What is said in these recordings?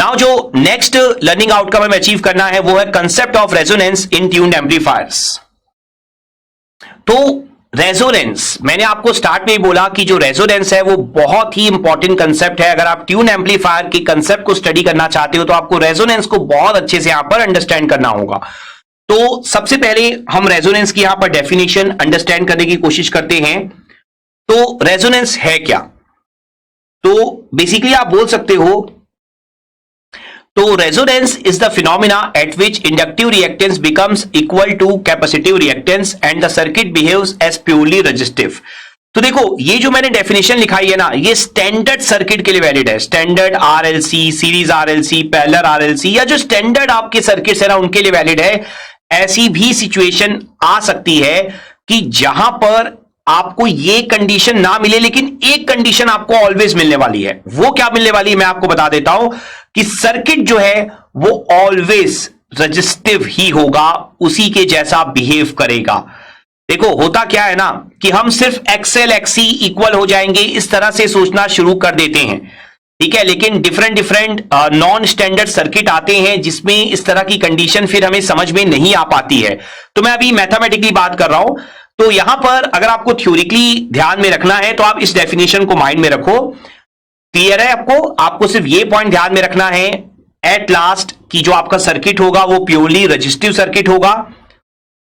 Now जो next learning outcome हमें achieve करना है वो है concept of resonance in tuned amplifiers. तो रेजोनेंस, मैंने आपको स्टार्ट में ही बोला कि जो रेजोनेंस है वो बहुत ही इंपॉर्टेंट कंसेप्ट है। अगर आप ट्यून एम्पलीफायर के कंसेप्ट को स्टडी करना चाहते हो तो आपको रेजोनेंस को बहुत अच्छे से यहां पर अंडरस्टैंड करना होगा। तो सबसे पहले हम रेजोनेंस की यहां पर डेफिनेशन अंडरस्टैंड करने की कोशिश करते हैं। तो रेजोनेंस है क्या? तो बेसिकली आप बोल सकते हो, तो resonance is the phenomena at which inductive reactance becomes equal to capacitive reactance and the circuit behaves as purely resistive. तो देखो, ये जो मैंने डेफिनेशन लिखाई है ना, ये स्टैंडर्ड सर्किट के लिए वैलिड है। Standard RLC, series RLC, parallel RLC या जो स्टैंडर्ड आपके सर्किट्स है ना, उनके लिए वैलिड है। ऐसी भी सिचुएशन आ सकती है कि जहां पर आपको ये कंडीशन ना मिले, लेकिन एक कंडीशन आपको ऑलवेज मिलने वाली है। वो क्या मिलने वाली है मैं आपको बता देता हूं कि सर्किट जो है वो ऑलवेज रेजिस्टिव ही होगा, उसी के जैसा बिहेव करेगा। देखो, होता क्या है ना कि हम सिर्फ एक्सएल एक्सी इक्वल हो जाएंगे, इस तरह से सोचना शुरू कर देते हैं, ठीक है। लेकिन डिफरेंट नॉन स्टैंडर्ड सर्किट आते हैं जिसमें इस तरह की कंडीशन फिर हमें समझ में नहीं आ पाती है। तो मैं अभी मैथमेटिकली बात कर रहा हूं। तो यहां पर अगर आपको थ्योरिकली ध्यान में रखना है तो आप इस डेफिनेशन को माइंड में रखो। क्लियर है आपको सिर्फ ये पॉइंट ध्यान में रखना है एट लास्ट कि जो आपका सर्किट होगा वो प्योरली रेजिस्टिव सर्किट होगा।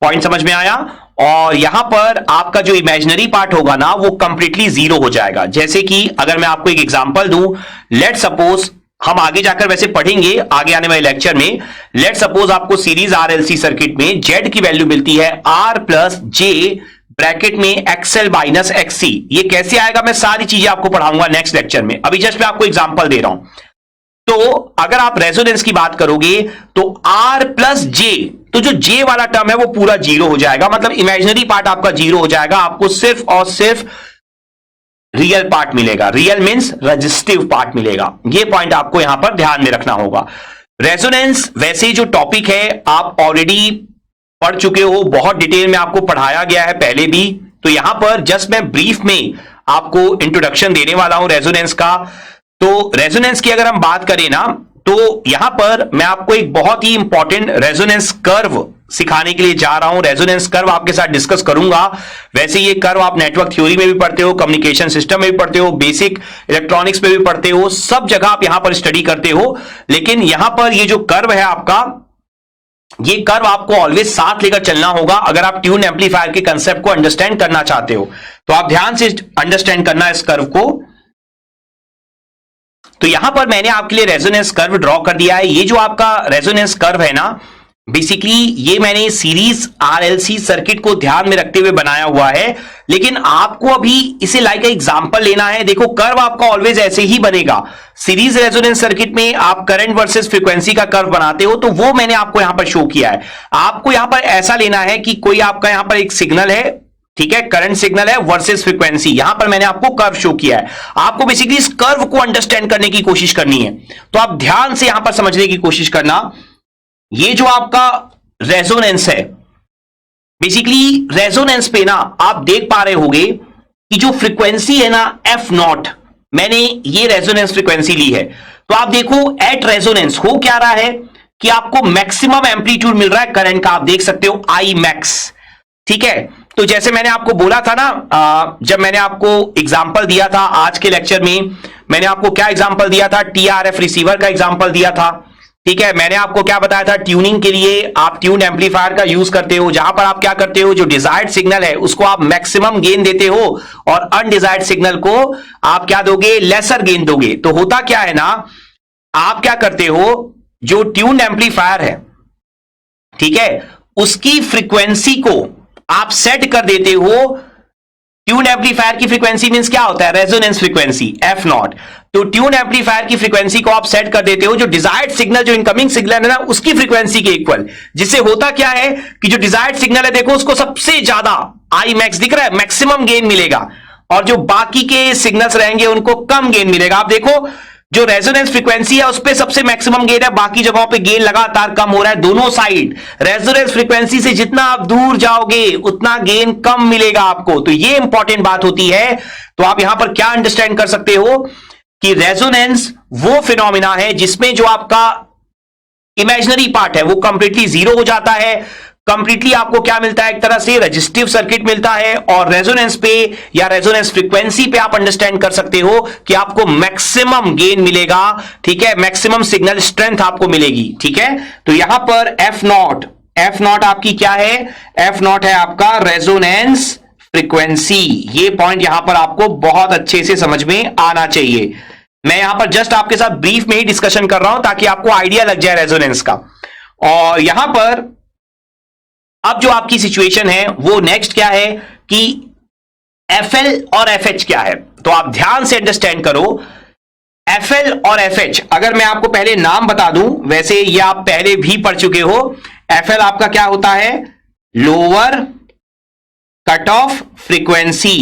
पॉइंट समझ में आया? और यहां पर आपका जो इमेजिनरी पार्ट होगा ना वो कंप्लीटली जीरो हो जाएगा। जैसे कि अगर मैं आपको एक एग्जांपल दूं, लेट सपोज, हम आगे जाकर वैसे पढ़ेंगे आगे आने वाले लेक्चर में, लेट सपोज आपको सीरीज आरएलसी सर्किट में जेड की वैल्यू मिलती है आर प्लस जे ब्रैकेट में एक्सएल माइनस एक्ससी। ये कैसे आएगा मैं सारी चीजें आपको पढ़ाऊंगा नेक्स्ट लेक्चर में। अभी जस्ट मैं आपको एग्जांपल दे रहा हूं। तो अगर आप रेजोनेंस की बात करोगे तो आर प्लस जे, तो जो जे वाला टर्म है वो पूरा जीरो हो जाएगा, मतलब इमेजिनरी पार्ट आपका जीरो हो जाएगा। आपको सिर्फ और सिर्फ रियल पार्ट मिलेगा। रियल मींस रेजिस्टिव पार्ट मिलेगा। ये पॉइंट आपको यहां पर ध्यान में रखना होगा। रेजोनेंस वैसे जो टॉपिक है आप ऑलरेडी पढ़ चुके हो, बहुत डिटेल में आपको पढ़ाया गया है पहले भी। तो यहां पर जस्ट मैं ब्रीफ में आपको इंट्रोडक्शन देने वाला हूं रेजोनेंस का। तो रेजोनेंस की अगर हम बात करें ना, तो यहां पर मैं आपको एक बहुत ही इंपॉर्टेंट रेजोनेंस कर्व सिखाने के लिए जा रहा हूं। रेजोनेंस कर्व आपके साथ डिस्कस करूंगा। वैसे ये कर्व आप नेटवर्क थ्योरी में भी पढ़ते हो, कम्युनिकेशन सिस्टम में भी पढ़ते हो, बेसिक इलेक्ट्रॉनिक्स में भी पढ़ते हो, सब जगह आप यहां पर स्टडी करते हो। लेकिन यहां पर ये जो कर्व है आपका, ये कर्व आपको ऑलवेज साथ लेकर चलना होगा अगर आप ट्यून एम्पलीफायर के कंसेप्ट को अंडरस्टैंड करना चाहते हो। तो आप ध्यान से अंडरस्टैंड करना इस कर्व को। तो यहां पर मैंने आपके लिए रेजोनेंस कर्व ड्रॉ कर दिया है। ये जो आपका रेजोनेंस कर्व है ना, बेसिकली ये मैंने सीरीज आरएलसी सर्किट को ध्यान में रखते हुए बनाया हुआ है। लेकिन आपको अभी इसे लाइक एग्जांपल लेना है। देखो, कर्व आपका ऑलवेज ऐसे ही बनेगा। सीरीज रेजोनेंस सर्किट में आप करंट वर्सेस फ्रीक्वेंसी का कर्व बनाते हो, तो वो मैंने आपको यहां पर शो किया है। आपको यहां पर ऐसा लेना है कि कोई आपका यहां पर एक सिग्नल है, ठीक है, करंट सिग्नल है वर्सेस फ्रीक्वेंसी। यहां पर मैंने आपको कर्व शो किया है। आपको बेसिकली इस कर्व को अंडरस्टैंड करने की कोशिश करनी है। तो आप ध्यान से यहां पर समझने की कोशिश करना। ये जो आपका रेजोनेंस है, बेसिकली रेजोनेंस पे ना आप देख पा रहे होंगे कि जो फ्रीक्वेंसी है ना एफ नॉट, मैंने ये रेजोनेंस फ्रीक्वेंसी ली है। तो आप देखो एट रेजोनेंस हो क्या रहा है कि आपको मैक्सिमम एम्पलीट्यूड मिल रहा है करंट का। आप देख सकते हो आई मैक्स, ठीक है। तो जैसे मैंने आपको बोला था ना, जब मैंने आपको एग्जांपल दिया था आज के लेक्चर में, मैंने आपको क्या एग्जांपल दिया था? टीआरएफ रिसीवर का एग्जांपल दिया था, ठीक है। मैंने आपको क्या बताया था? ट्यूनिंग के लिए आप ट्यून एम्पलीफायर का यूज करते हो, जहां पर आप क्या करते हो, जो डिजायर्ड सिग्नल है उसको आप मैक्सिमम गेन देते हो और अनडिजायर्ड सिग्नल को आप क्या दोगे? लेसर गेन दोगे। तो होता क्या है ना, आप क्या करते हो, जो ट्यून एम्पलीफायर है, ठीक है, उसकी फ्रीक्वेंसी को आप सेट कर देते हो। ट्यून एम्पलीफायर की फ्रीक्वेंसी मींस क्या होता है? Resonance frequency F not. तो ट्यून एम्पलीफायर की फ्रीक्वेंसी को आप सेट कर देते हो जो डिजायर्ड सिग्नल, जो इनकमिंग सिग्नल है ना, उसकी फ्रीक्वेंसी के इक्वल। जिससे होता क्या है कि जो डिजायर्ड सिग्नल है, देखो उसको सबसे ज्यादा आई मैक्स दिख रहा है, मैक्सिमम गेन मिलेगा, और जो बाकी के सिग्नल्स रहेंगे उनको कम गेन मिलेगा। आप देखो जो रेजोनेंस फ्रीक्वेंसी है उस पे सबसे मैक्सिमम गेन है, बाकी जगहों पे गेन लगातार कम हो रहा है। दोनों साइड रेजोनेंस फ्रीक्वेंसी से जितना आप दूर जाओगे उतना गेन कम मिलेगा आपको। तो ये इंपॉर्टेंट बात होती है। तो आप यहां पर क्या अंडरस्टैंड कर सकते हो कि रेजोनेंस वो फिनोमिना है जिसमें जो आपका इमेजिनरी पार्ट है वो कंप्लीटली जीरो हो जाता है, कंप्लीटली आपको क्या मिलता है, एक तरह से रजिस्टिव सर्किट मिलता है, और रेजोनेंस पे या रेजोनेंस फ्रीक्वेंसी पे आप अंडरस्टैंड कर सकते हो कि आपको मैक्सिमम गेन मिलेगा, ठीक है, मैक्सिमम सिग्नल स्ट्रेंथ आपको मिलेगी, ठीक है। तो यहां पर एफ नॉट आपकी क्या है, एफ नॉट है आपका रेजोनेंस फ्रीक्वेंसी। ये पॉइंट यहां पर आपको बहुत अच्छे से समझ में आना चाहिए। मैं यहां पर जस्ट आपके साथ ब्रीफ में ही डिस्कशन कर रहा हूं ताकि आपको आइडिया लग जाए रेजोनेंस का। और यहां पर अब जो आपकी सिचुएशन है वो नेक्स्ट क्या है कि FL और FH क्या है, तो आप ध्यान से अंडरस्टैंड करो। FL और FH अगर मैं आपको पहले नाम बता दूं, वैसे ये आप पहले भी पढ़ चुके हो। FL आपका क्या होता है, lower cut off frequency.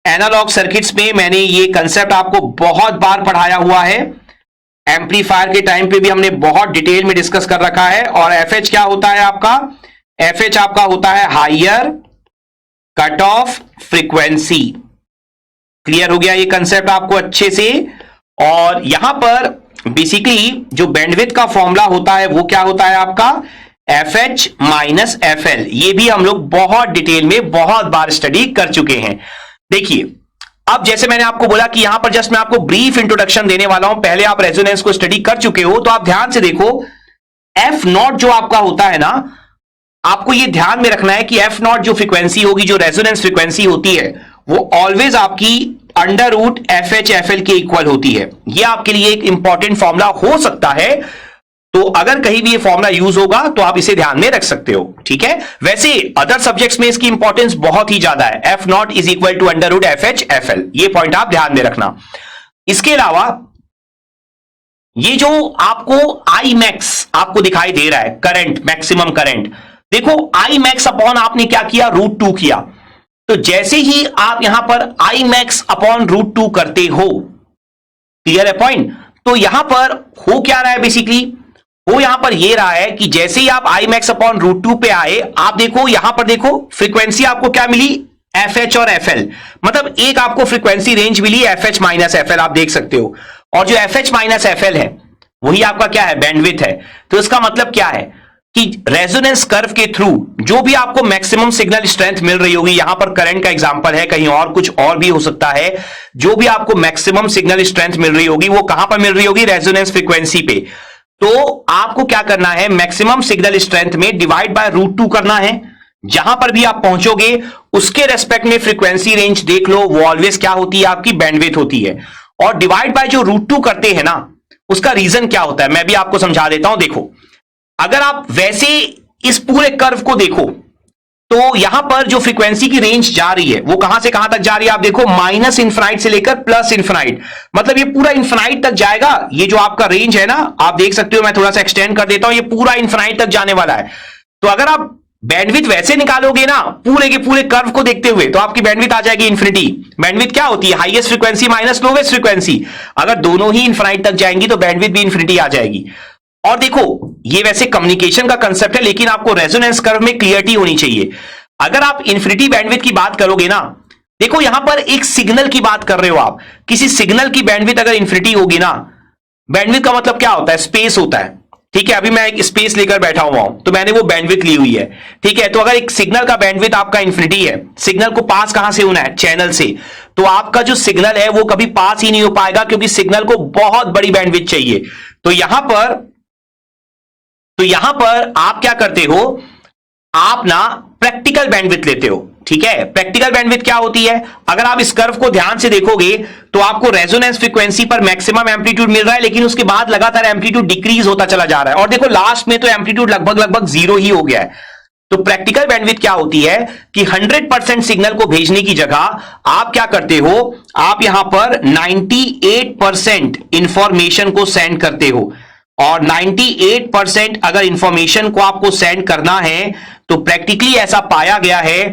Analog circuits में मैंने ये कंसेप्ट आपको बहुत बार पढ़ाया हुआ है, एम्पलीफायर के टाइम पे भी हमने बहुत डिटेल में डिस्कस कर रखा है। और FH क्या होता है आपका, FH आपका होता है higher cut off frequency. Clear हो गया ये कंसेप्ट आपको अच्छे से। और यहां पर बेसिकली जो बैंडविड्थ का फॉर्मूला होता है वो क्या होता है आपका, FH माइनस FL। ये भी हम लोग बहुत डिटेल में बहुत बार स्टडी कर चुके हैं। देखिए अब जैसे मैंने आपको बोला कि यहां पर जस्ट मैं आपको ब्रीफ इंट्रोडक्शन देने वाला हूं, पहले आप रेजोनेंस को स्टडी कर चुके हो, तो आप ध्यान से देखो एफ नॉट जो आपका होता है ना, आपको यह ध्यान में रखना है कि एफ नॉट जो फ्रीक्वेंसी होगी, जो रेजोनेंस फ्रीक्वेंसी होती है, वो ऑलवेज आपकी अंडर रूट FH FL के इक्वल होती है। यह आपके लिए एक इंपॉर्टेंट फॉर्मूला हो सकता है, तो अगर कहीं भी ये फॉर्मूला यूज होगा तो आप इसे ध्यान में रख सकते हो, ठीक है। वैसे अदर सब्जेक्ट्स में इसकी इंपॉर्टेंस बहुत ही ज्यादा है, F naught is equal to under root FH FL, ये पॉइंट आप ध्यान में रखना। इसके अलावा ये जो आपको आई मैक्स आपको दिखाई दे रहा है, करंट, मैक्सिमम करंट, देखो आई मैक्स अपॉन आपने क्या किया, √2 किया। तो जैसे ही आप यहां पर आई मैक्स अपॉन √2 करते हो, क्लियर है पॉइंट, तो यहां पर हो क्या रहा है, बेसिकली वो यहां पर ये रहा है कि जैसे ही आप आई मैक्स अपॉन √2 पे आए, आप देखो यहां पर देखो फ्रीक्वेंसी आपको क्या मिली, FH और FL, मतलब एक आपको फ्रीक्वेंसी रेंज मिली FH माइनस FL, आप देख सकते हो। और जो FH माइनस FL है वही आपका क्या है, बैंडविड्थ है। तो इसका मतलब क्या है कि रेजोनेंस कर्व के थ्रू जो भी आपको मैक्सिमम सिग्नल स्ट्रेंथ मिल रही होगी, यहां पर करंट का एग्जांपल है, कहीं और कुछ और भी हो सकता है, जो भी आपको मैक्सिमम सिग्नल स्ट्रेंथ मिल रही होगी वो कहां पर मिल रही होगी, रेजोनेंस फ्रीक्वेंसी पे। तो आपको क्या करना है, मैक्सिमम सिग्नल स्ट्रेंथ में डिवाइड बाय √2 करना है। जहां पर भी आप पहुंचोगे उसके रेस्पेक्ट में फ्रीक्वेंसी रेंज देख लो, वो ऑलवेज क्या होती है, आपकी बैंडविड्थ होती है। और डिवाइड बाय जो √2 करते हैं ना, उसका रीजन क्या होता है, मैं भी आपको समझा देता हूं। देखो अगर आप वैसे इस पूरे कर्व को देखो तो यहां पर जो फ्रीक्वेंसी की रेंज जा रही है वो कहां से कहां तक जा रही है, आप देखो माइनस इन्फिनाइट से लेकर प्लस इन्फिनाइट, मतलब ये पूरा इन्फिनाइट तक जाएगा। ये जो आपका रेंज है ना, आप देख सकते हो, मैं थोड़ा सा एक्सटेंड कर देता हूं, ये पूरा इन्फिनाइट तक जाने वाला है। तो अगर आप बैंडविड्थ वैसे निकालोगे ना पूरे के पूरे कर्व को देखते हुए, तो आपकी बैंडविड्थ आ जाएगी इन्फिनिटी। बैंडविड्थ क्या होती है, highest frequency minus lowest frequency. अगर दोनों ही इन्फिनाइट तक जाएंगी तो बैंडविड्थ भी इन्फिनिटी आ जाएगी। और देखो ये वैसे कम्युनिकेशन का कंसेप्ट है, लेकिन आपको रेजोनेंस कर्व में क्लियरिटी होनी चाहिए। अगर आप इन्फिनिटी बैंडविड्थ की बात करोगे ना, देखो यहां पर एक सिग्नल की बात कर रहे हो आप, किसी सिग्नल की बैंडविड्थ अगर इन्फिनिटी होगी ना, बैंडविड्थ का मतलब क्या होता है, स्पेस होता है, ठीक है। अभी मैं एक स्पेस लेकर बैठा हुआ हूं तो मैंने वो बैंडविड्थ ली हुई है, ठीक है। तो अगर एक सिग्नल का बैंडविड्थ आपका इन्फिनिटी है, सिग्नल को पास कहां से होना है, चैनल से, तो आपका जो सिग्नल है वो कभी पास ही नहीं हो पाएगा, क्योंकि सिग्नल को बहुत बड़ी बैंडविड्थ चाहिए। तो यहां पर आप क्या करते हो, आप ना प्रैक्टिकल बैंडविड्थ लेते हो, ठीक है। प्रैक्टिकल बैंडविड्थ क्या होती है, अगर आप इस कर्व को ध्यान से देखोगे तो आपको रेजोनेंस फ्रीक्वेंसी पर मैक्सिमम एम्पलीट्यूड मिल रहा है, लेकिन उसके बाद लगातार एम्पलीट्यूड डिक्रीज होता चला जा रहा है, और देखो लास्ट में तो एम्पलीट्यूड लगभग 0 ही हो गया है। तो प्रैक्टिकल बैंडविड्थ क्या होती है कि 100% सिग्नल को भेजने की जगह आप क्या करते हो, आप यहां पर 98% इंफॉर्मेशन को सेंड करते हो। और 98% अगर इंफॉर्मेशन को आपको सेंड करना है तो प्रैक्टिकली ऐसा पाया गया है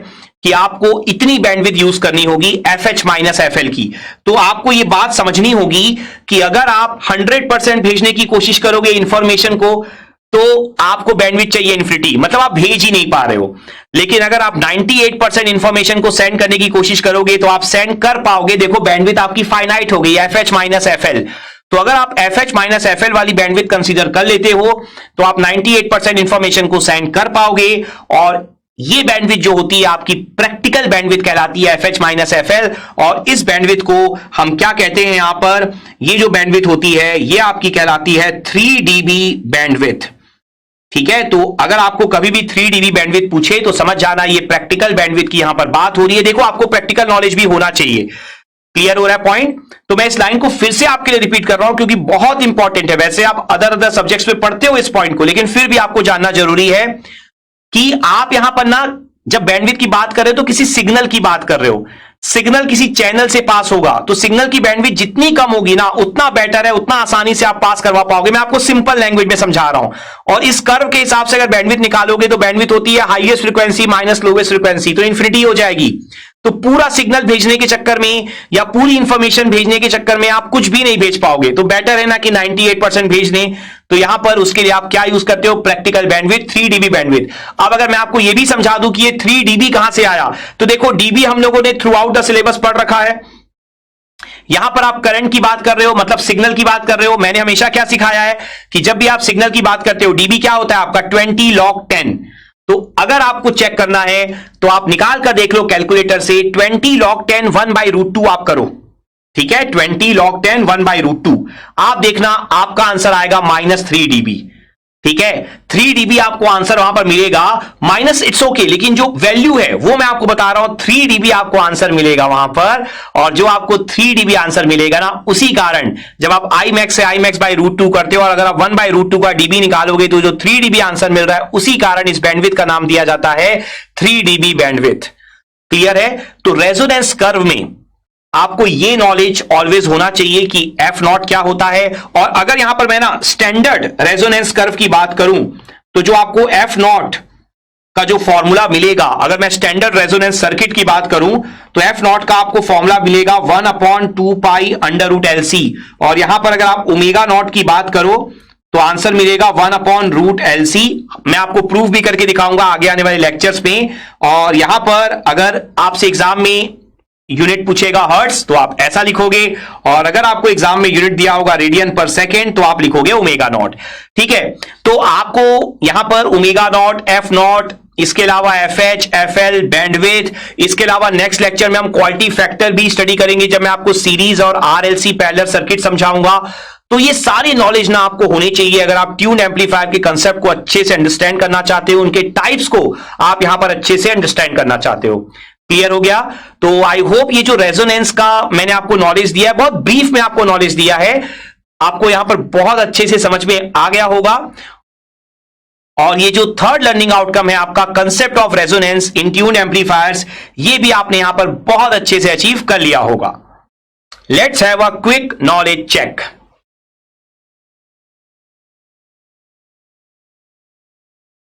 कि आपको इतनी बैंडविड्थ यूज करनी होगी FH माइनस FL की। तो आपको यह बात समझनी होगी कि अगर आप 100% भेजने की कोशिश करोगे इंफॉर्मेशन को, तो आपको बैंडविड्थ चाहिए इन्फिनिटी, मतलब आप भेज ही नहीं पा रहे हो। लेकिन अगर आप 98% इंफॉर्मेशन को सेंड करने की कोशिश करोगे तो आप सेंड कर पाओगे। देखो बैंडविड्थ आपकी फाइनाइट हो गई, FH माइनस FL। तो अगर आप FH माइनस FL वाली बैंडविड्थ कंसीडर कर लेते हो तो आप 98% इंफॉर्मेशन को सेंड कर पाओगे, और ये बैंडविड्थ जो होती है आपकी प्रैक्टिकल बैंडविड्थ कहलाती है, FH माइनस FL। और इस बैंडविड्थ को हम क्या कहते हैं यहां पर, ये जो बैंडविड्थ होती है ये आपकी कहलाती है 3 dB बैंडविड्थ। ठीक है, तो अगर आपको कभी भी 3 dB बैंडविड्थ पूछे तो समझ जाना ये प्रैक्टिकल बैंडविड्थ की यहां पर बात हो रही है। देखो आपको प्रैक्टिकल नॉलेज भी होना चाहिए। क्लियर हो रहा है पॉइंट? तो मैं इस लाइन को फिर से आपके लिए रिपीट कर रहा हूं क्योंकि बहुत इंपॉर्टेंट है। वैसे आप अदर सब्जेक्ट्स में पढ़ते हो इस पॉइंट को, लेकिन फिर भी आपको जानना जरूरी है कि आप यहां पर ना जब बैंडविड्थ की बात कर रहे हो तो किसी सिग्नल की बात कर रहे हो। सिग्नल किसी चैनल से पास होगा तो सिग्नल की बैंडविड्थ जितनी कम होगी ना उतना बेटर है, उतना आसानी से आप पास करवा पाओगे। मैं आपको सिंपल लैंग्वेज में समझा रहा हूं। और इस कर्व के हिसाब से अगर बैंडविड्थ निकालोगे तो बैंडविड्थ होती है highest frequency minus lowest frequency, तो इन्फिनिटी हो जाएगी। तो पूरा सिग्नल भेजने के चक्कर में या पूरी इंफॉर्मेशन भेजने के चक्कर में आप कुछ भी नहीं भेज पाओगे। तो बेटर है ना कि 98% भेज दें। तो यहां पर उसके लिए आप क्या यूज करते हो, प्रैक्टिकल बैंडविड्थ 3 dB बैंडविड्थ। अब अगर मैं आपको यह भी समझा दूं कि ये 3 dB कहां से आया, तो देखो dB हम लोगों ने थ्रू आउट द सिलेबस पढ़ रखा है। यहां पर आप करंट की बात कर रहे हो, मतलब सिग्नल की बात कर रहे हो। मैंने हमेशा क्या सिखाया है कि जब भी आप सिग्नल की बात करते हो dB क्या होता है आपका 20 log 10। तो अगर आपको चेक करना है तो आप निकाल कर देख लो कैलकुलेटर से, 20 log 10 1/√2 आप करो। ठीक है, 20 log 10 1/√2 आप देखना आपका आंसर आएगा -3 dB। ठीक है, 3 dB आपको आंसर वहां पर मिलेगा, माइनस इट्स ओके, लेकिन जो वैल्यू है वो मैं आपको बता रहा हूं, 3 dB आपको आंसर मिलेगा वहां पर। और जो आपको 3 dB आंसर मिलेगा ना, उसी कारण जब आप Imax से Imax/√2 करते हो और अगर आप 1/√2 का dB निकालोगे तो जो 3 dB आंसर मिल रहा है उसी कारण इस बैंडविड्थ का नाम दिया जाता है 3 dB बैंडविड्थ। क्लियर है? तो रेजोनेंस कर्व में आपको ये नॉलेज ऑलवेज होना चाहिए कि F0 क्या होता है। और अगर यहां पर मैं ना स्टैंडर्ड रेजोनेंस कर्व की बात करूं तो जो आपको F0 का जो फॉर्मूला मिलेगा, अगर मैं स्टैंडर्ड रेजोनेंस सर्किट की बात करूं तो F0 का आपको फॉर्मूला मिलेगा 1/2 पाई √LC। और यहां पर अगर आप ओमेगा नॉट की बात करो तो आंसर मिलेगा 1/√LC। मैं आपको प्रूफ भी करके दिखाऊंगा आगे आने वाले लेक्चर्स में। और यहां पर अगर आपसे एग्जाम में यूनिट पूछेगा हर्ट्ज तो आप ऐसा लिखोगे, और अगर आपको एग्जाम में यूनिट दिया होगा रेडियन पर सेकेंड तो आप लिखोगे ओमेगा नॉट। ठीक है, तो आपको यहां पर ओमेगा नॉट, F0, इसके अलावा FH, FL, बैंडविड्थ, इसके अलावा नेक्स्ट लेक्चर में हम क्वालिटी फैक्टर भी स्टडी करेंगे जब मैं आपको सीरीज और RLC पैरेलल सर्किट समझाऊंगा। तो ये सारी नॉलेज ना आपको होनी चाहिए अगर आप ट्यून एम्पलीफायर के कंसेप्ट को अच्छे से अंडरस्टैंड करना चाहते हो, उनके टाइप्स को आप यहां पर अच्छे से अंडरस्टैंड करना चाहते हो। क्लियर हो गया? तो आई होप ये जो रेजोनेंस का मैंने आपको नॉलेज दिया है, बहुत ब्रीफ में आपको नॉलेज दिया है, आपको यहां पर बहुत अच्छे से समझ में आ गया होगा। और ये जो थर्ड लर्निंग आउटकम है आपका concept of resonance in tune amplifiers, ये भी आपने यहां पर बहुत अच्छे से अचीव कर लिया होगा। Let's have a quick knowledge check.